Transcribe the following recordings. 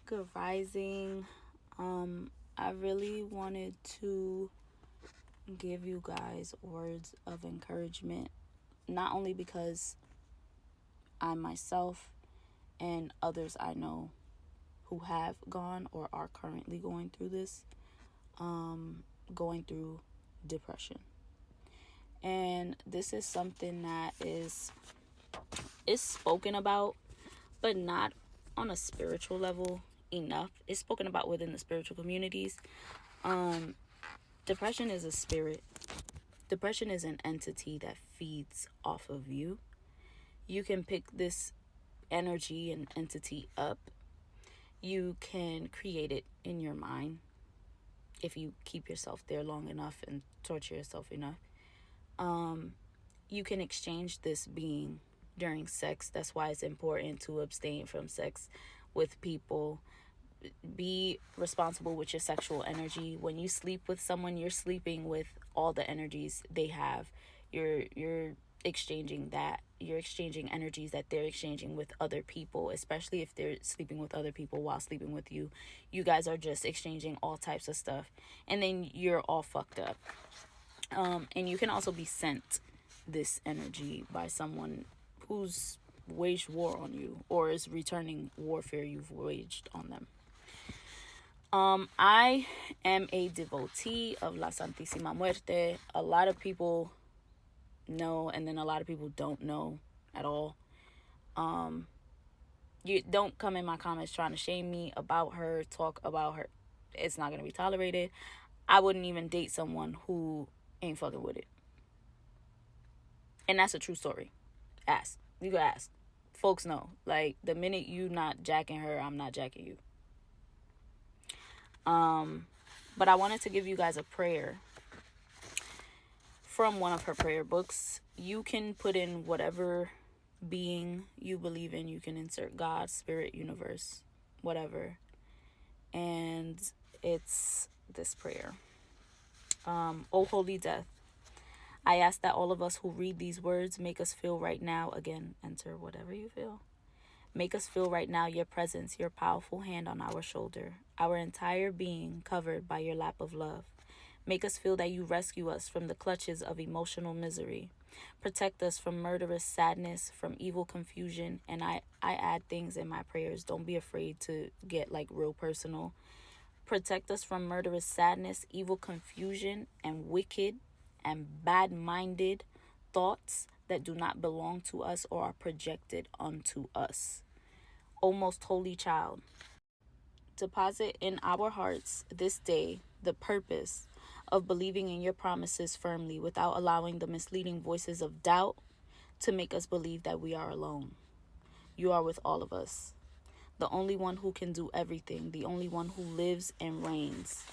Good rising. I really wanted to give you guys words of encouragement, not only because I myself and others I know who have gone or are currently going through this, going through depression. And this is something that is spoken about, but not on a spiritual level enough. It's spoken about within the spiritual communities. Depression is a spirit. Depression is an entity that feeds off of you. You can pick this energy and entity up. You can create it in your mind if you keep yourself there long enough and torture yourself enough. You can exchange this being during sex. That's why it's important to abstain from sex with people. Be responsible with your sexual energy. When you sleep with someone, you're sleeping with all the energies they have. You're exchanging that. You're exchanging energies that they're exchanging with other people, especially if they're sleeping with other people while sleeping with you. You guys are just exchanging all types of stuff, and then you're all fucked up. And you can also be sent this energy by someone who's waged war on you or is returning warfare you've waged on them. I am a devotee of La Santísima Muerte. A lot of people know, and then a lot of people don't know at all. You don't come in my comments trying to shame me about her, talk about her. It's not going to be tolerated. I wouldn't even date someone who ain't fucking with it. And that's a true story. Ask. You can ask. Folks know. Like, the minute you not jacking her, I'm not jacking you. But I wanted to give you guys a prayer from one of her prayer books. You can put in whatever being you believe in. You can insert God, spirit, universe, whatever. And it's this prayer. O holy death, I ask that all of us who read these words make us feel right now, again, enter whatever you feel. Make us feel right now your presence, your powerful hand on our shoulder, our entire being covered by your lap of love. Make us feel that you rescue us from the clutches of emotional misery. Protect us from murderous sadness, from evil confusion. And I add things in my prayers. Don't be afraid to get like real personal. Protect us from murderous sadness, evil confusion, and wicked and bad-minded thoughts that do not belong to us or are projected onto us. O most holy child, deposit in our hearts this day the purpose of believing in your promises firmly without allowing the misleading voices of doubt to make us believe that we are alone. You are with all of us. The only one who can do everything, the only one who lives and reigns.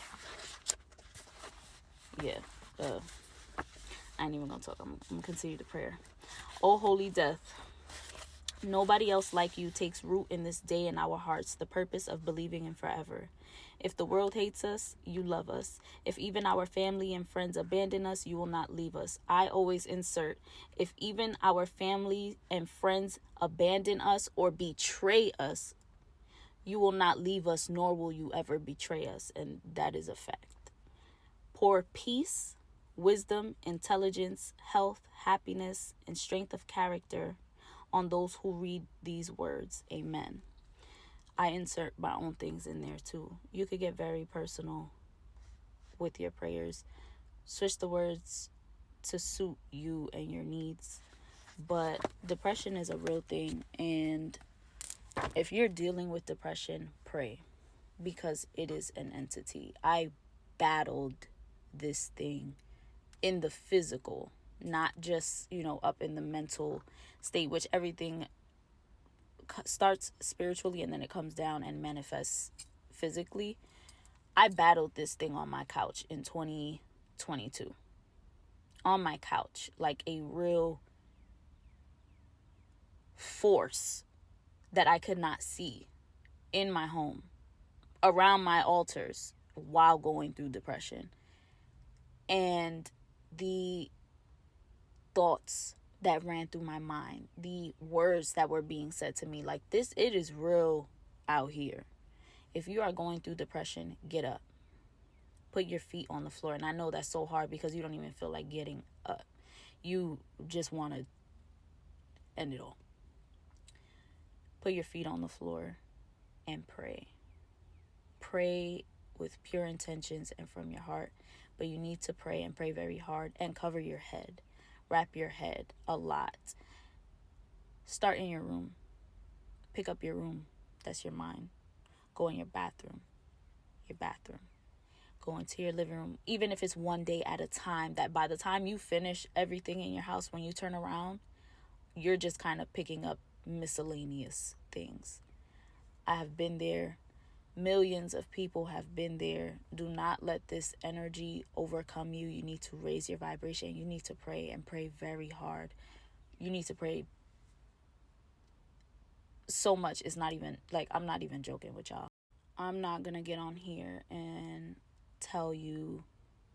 Yeah, I ain't even gonna talk. I'm gonna continue the prayer. O holy death, nobody else like you takes root in this day in our hearts, the purpose of believing in forever. If the world hates us, you love us. If even our family and friends abandon us, you will not leave us. I always insert, if even our family and friends abandon us or betray us, you will not leave us, nor will you ever betray us. And that is a fact. Pour peace, wisdom, intelligence, health, happiness, and strength of character on those who read these words. Amen. I insert my own things in there too. You could get very personal with your prayers. Switch the words to suit you and your needs. But depression is a real thing, and if you're dealing with depression, pray, because it is an entity. I battled this thing in the physical, not just, up in the mental state, which everything starts spiritually and then it comes down and manifests physically. I battled this thing on my couch in 2022. On my couch, like a real force that I could not see in my home, around my altars, while going through depression. And the thoughts that ran through my mind, the words that were being said to me, like, this, it is real out here. If you are going through depression, get up. Put your feet on the floor. And I know that's so hard because you don't even feel like getting up. You just want to end it all. Put your feet on the floor and pray. Pray with pure intentions and from your heart. But you need to pray and pray very hard and cover your head. Wrap your head a lot. Start in your room. Pick up your room. That's your mind. Go in your bathroom. Go into your living room. Even if it's one day at a time, that by the time you finish everything in your house, when you turn around, you're just kind of picking up miscellaneous things. I have been there. Millions of people have been there. Do not let this energy overcome you. You need to raise your vibration. You need to pray and pray very hard. You need to pray so much. It's not even, like, I'm not even joking with y'all. I'm not going to get on here and tell you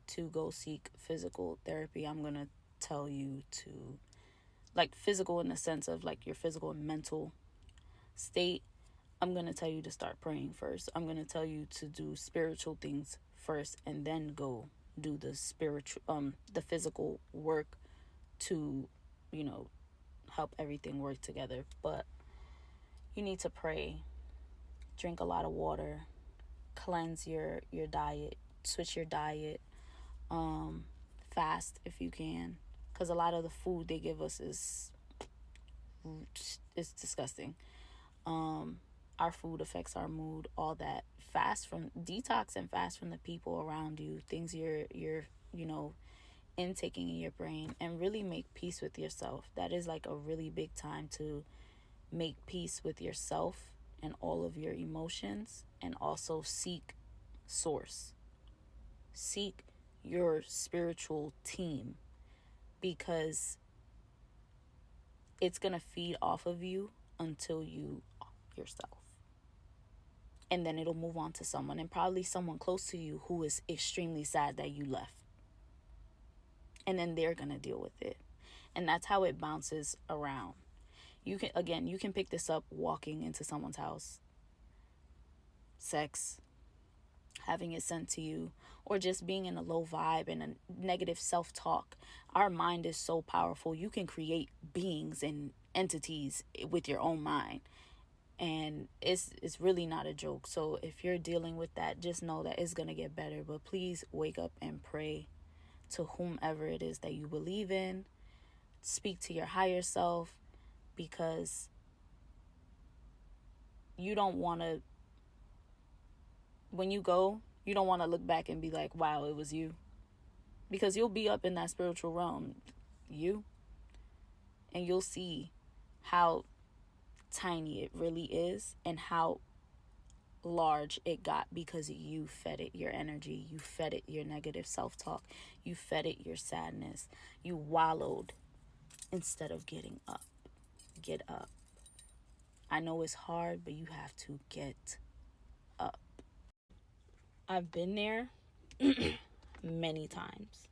to go seek physical therapy. I'm going to tell you to, like, physical in the sense of, like, your physical and mental state. I'm going to tell you to start praying first. I'm going to tell you to do spiritual things first and then go do the the physical work to, help everything work together. But you need to pray, drink a lot of water, cleanse your diet, switch your diet, fast if you can, because a lot of the food they give us is disgusting. Our food affects our mood, all that. Detox and fast from the people around you, things you're intaking in your brain, and really make peace with yourself. That is like a really big time to make peace with yourself and all of your emotions, and also seek source. Seek your spiritual team, because it's going to feed off of you until you yourself. And then it'll move on to someone, and probably someone close to you who is extremely sad that you left. And then they're going to deal with it. And that's how it bounces around. You can pick this up walking into someone's house. Sex, having it sent to you, or just being in a low vibe and a negative self-talk. Our mind is so powerful. You can create beings and entities with your own mind. And it's really not a joke. So if you're dealing with that, just know that it's going to get better. But please wake up and pray to whomever it is that you believe in. Speak to your higher self, because you don't want to, when you go, you don't want to look back and be like, wow, it was you. Because you'll be up in that spiritual realm, and you'll see how tiny it really is and how large it got because you fed it your energy, you fed it your negative self-talk, you fed it your sadness, you wallowed instead of getting up. Get up. I know it's hard, but you have to get up. I've been there many times.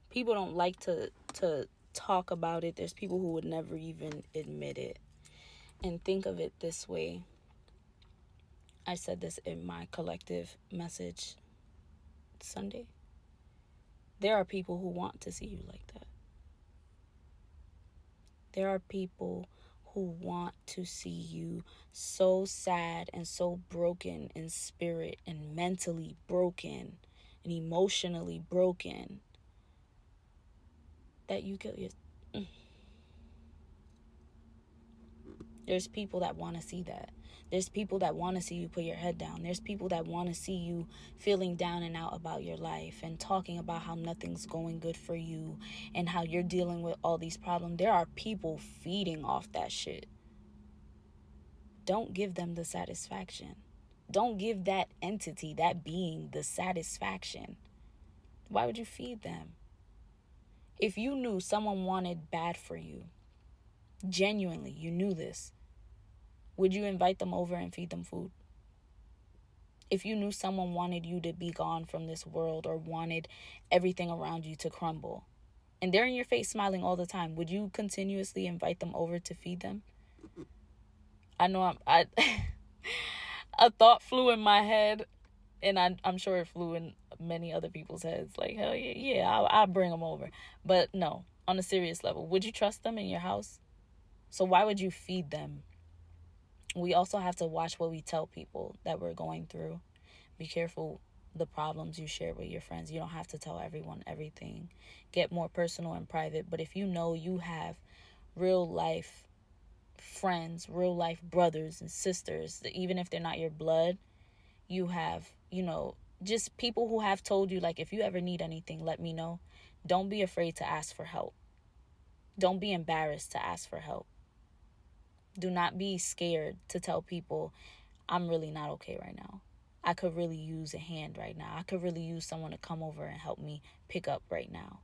People don't like to talk about it. There's people who would never even admit it. And think of it this way. I said this in my collective message Sunday. There are people who want to see you like that. There are people who want to see you so sad and so broken in spirit, and mentally broken and emotionally broken, that you kill yourself. There's people that want to see that. There's people that want to see you put your head down. There's people that want to see you feeling down and out about your life and talking about how nothing's going good for you and how you're dealing with all these problems. There are people feeding off that shit. Don't give them the satisfaction. Don't give that entity, that being, the satisfaction. Why would you feed them? If you knew someone wanted bad for you, genuinely, you knew this, would you invite them over and feed them food? If you knew someone wanted you to be gone from this world or wanted everything around you to crumble, and they're in your face smiling all the time, would you continuously invite them over to feed them? I know I a thought flew in my head, and I'm sure it flew in many other people's heads. Like, hell yeah, yeah, I'll bring them over. But no, on a serious level, would you trust them in your house? So why would you feed them? We also have to watch what we tell people that we're going through. Be careful the problems you share with your friends. You don't have to tell everyone everything. Get more personal and private. But if you know you have real life friends, real life brothers and sisters, even if they're not your blood, you have, just people who have told you, like, if you ever need anything, let me know. Don't be afraid to ask for help. Don't be embarrassed to ask for help. Do not be scared to tell people, I'm really not okay right now. I could really use a hand right now. I could really use someone to come over and help me pick up right now.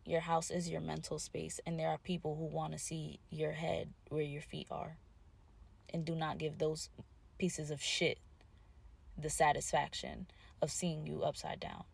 Your house is your mental space, and there are people who want to see your head where your feet are. And do not give those pieces of shit the satisfaction of seeing you upside down.